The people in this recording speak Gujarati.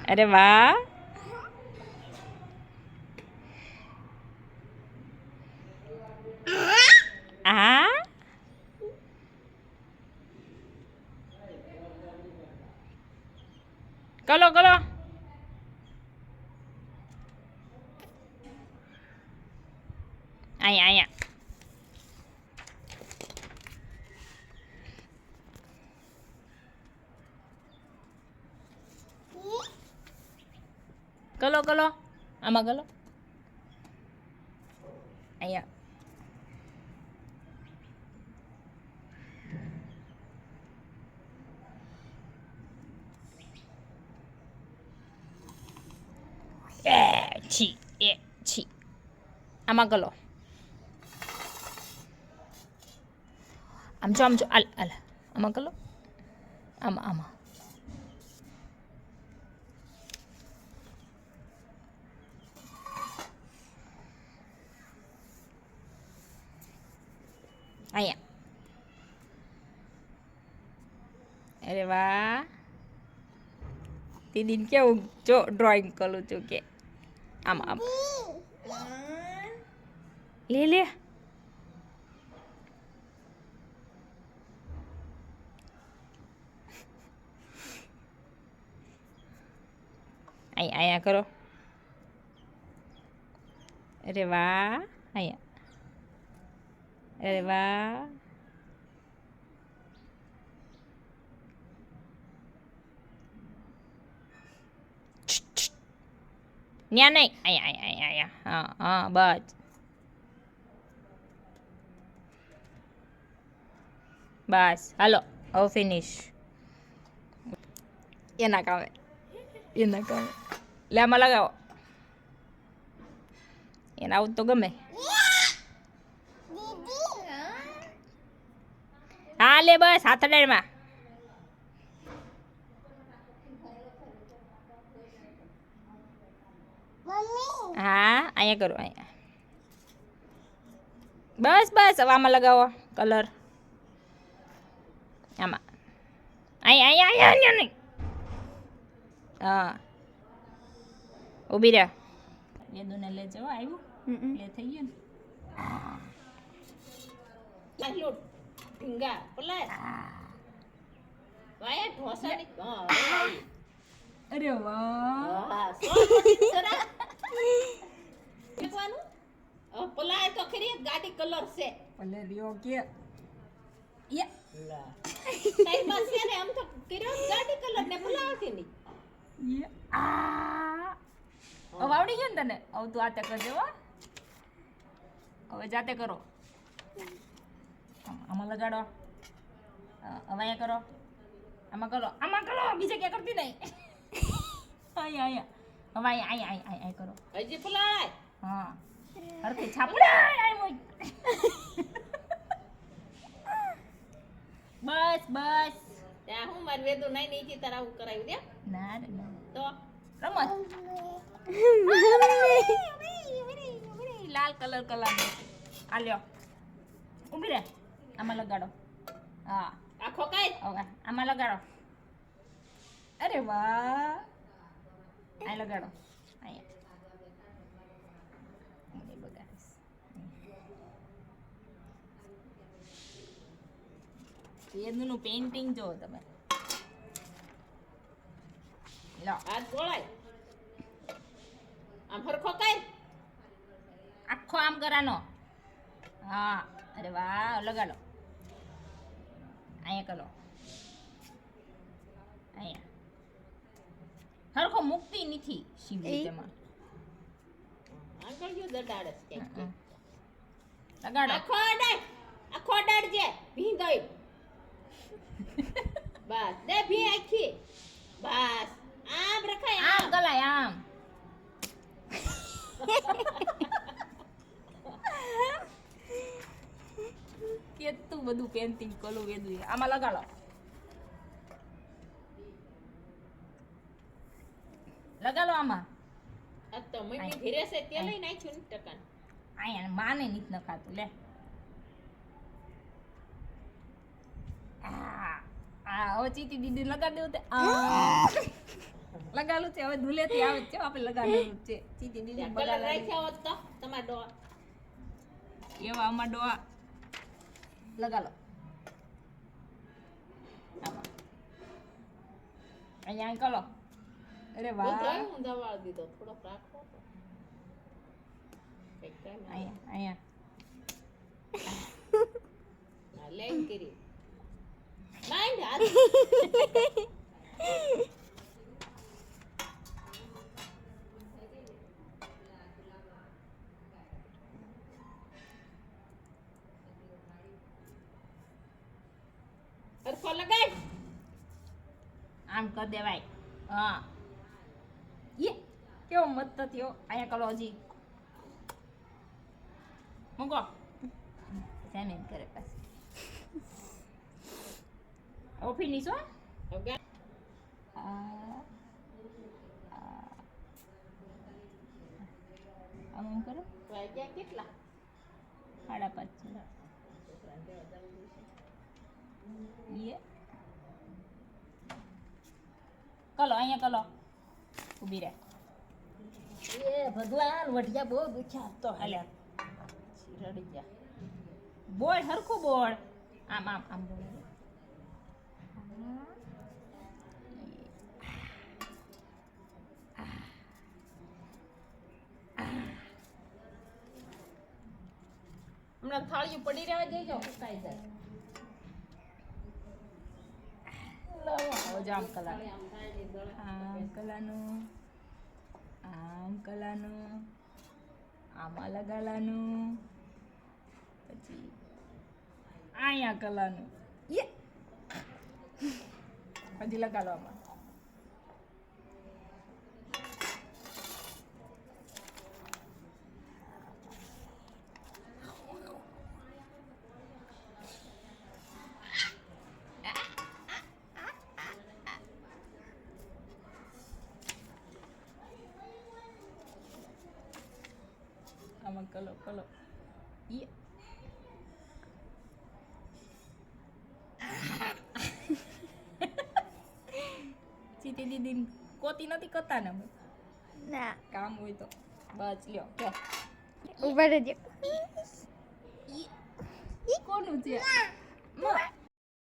અરે વાહ. હા કલો કલો. અહીંયા અહીંયા. કલો કલો આમાં કલો. અહીંયા. છી છી આમાં કલો. આમ જો આલ આલ આમાં કલો. આમાં આમાં. અહીંયા. અરે વાહ. દીદીને કેવું જો ડ્રોઈંગ કરું છું કે આમ આમ લે લે. અહીંયા અહીંયા કરો. અરે વાહ. અહીંયા. અરે વાહ. ન્યા નહીં અહીંયા અહીંયા અહીંયા હા હા બસ બસ હાલો હવે ફિનિશ. એના કામે લે આમાં લગાવો. એને આવું તો ગમે. હા લે બસ હાથ અડાડમાં. હા અહીંયા કરો અહીંયા. બસ બસ હવે આમાં લગાવો કલર. આમાં અહીંયા અહીંયા અહીંયા નહીં. હા ઊભી રહે. વેદુને લે જવા આવ્યું લે થઈ ગયું ને. ઢીંગા પલાય વાયા ઢોસાની અરે વાહ. પલાય તો ખરી ગાડી કલર છે પલરિયો કે ટાઈમ છે ને આમ તો કર્યો ગાડી કલર ને પલાવતી ની આ હવે આવડી ગયું ને તને. હવે તું આતે કરજો હો. હવે જાતે કરો. આમાં લગાડો. હવે અહીંયા કરો. આમાં કરો બીજે ક્યાં કરતી નહીં. અહીંયા અહીંયા હવે અહીંયા અહીંયા અહીંયા કરો. હજી પલાય હા હરખી છાપડા બસ બસ. ત્યાં હું માર વેદો નહીં નીચે તાર આવું કરાવ્યું દે. ના ના તો રમત લાલ કલર આ લ્યો ઊભી રે. આમાં લગાડો. હા આખો કાઈ હવે આમાં લગાડો. અરે વાહ. આ લગાડો અહીંયા. એનું પેઇન્ટિંગ જો તમે લો હાથ ગોળાય આમ હરખો કઈ આખો આમ કરાનો. હા અરે વાહ લગાડો. અહીંયા કરો અહીંયા હરખો મુકતી નથી શિવજી તેમાં. આગળ જો દડાડે છે લગાડો. આખો અડાડજે ભીંદઈ બસ દે ભી આખી બસ આમ રખાય આમ ગલાય આમ. કેટલું બધું પેન્ટિંગ કલું વેદું આમાં લગાડો. લગાડો આમાં. આ તો મમ્મી ધીરે છે તે લઈ નાખ્યું ને ટકાન. આયા માને નીત ન ખાતું લે. આ હવે ચીટી દીદી લગાડી દેવું તે આ લગાડલું છે હવે ધૂલેથી આવે છે આપણે લગાડેલું છે ચીચી દીદી કલર બગાડ રાખ્યા હોત તો તમારા ડોહા એવા આમાં ડોહા લગાડો આમાં અહીંયા કરો અરે વાહ બધાય ઊંધા વાળ દીધો થોડોક રાખો તો કંઈક કાંઈ ના. અહીંયા હા, લઈને કરી માઇન્ડ હાથ હરખો લગાડ આમ કરી દેવાય હા યે કેવો મત થયો અહીંયા કરો હજી મૂકો સેમ એમ કરે પાછી હવે ફિનિશ હો હવે આમ કરો વાગ્યા કેટલા 5:30 યે કલો અહીંયા કલો ઊભી રહે એ ભગવાન વઢિયા બહુ દુખ્યા તો હાલ્યા રડી જા બોલ હરખું બોલ આમ આમ આમ બોલ હમણાં થાળીઓ પડી રહેવા દેજો સુકાઈ જાય જામ કલા આમ કલાનું આમ કલાનું આમાં લગાલાનું પછી અહીંયા કલાનું યે હજી લગાડો આમાં આમાં કલો કલો યે ચીતી દીદી કોતી નથી કરતા ને ના કામ હોય તો બસ લ્યો કે ઉભા રહેજો કોનું છે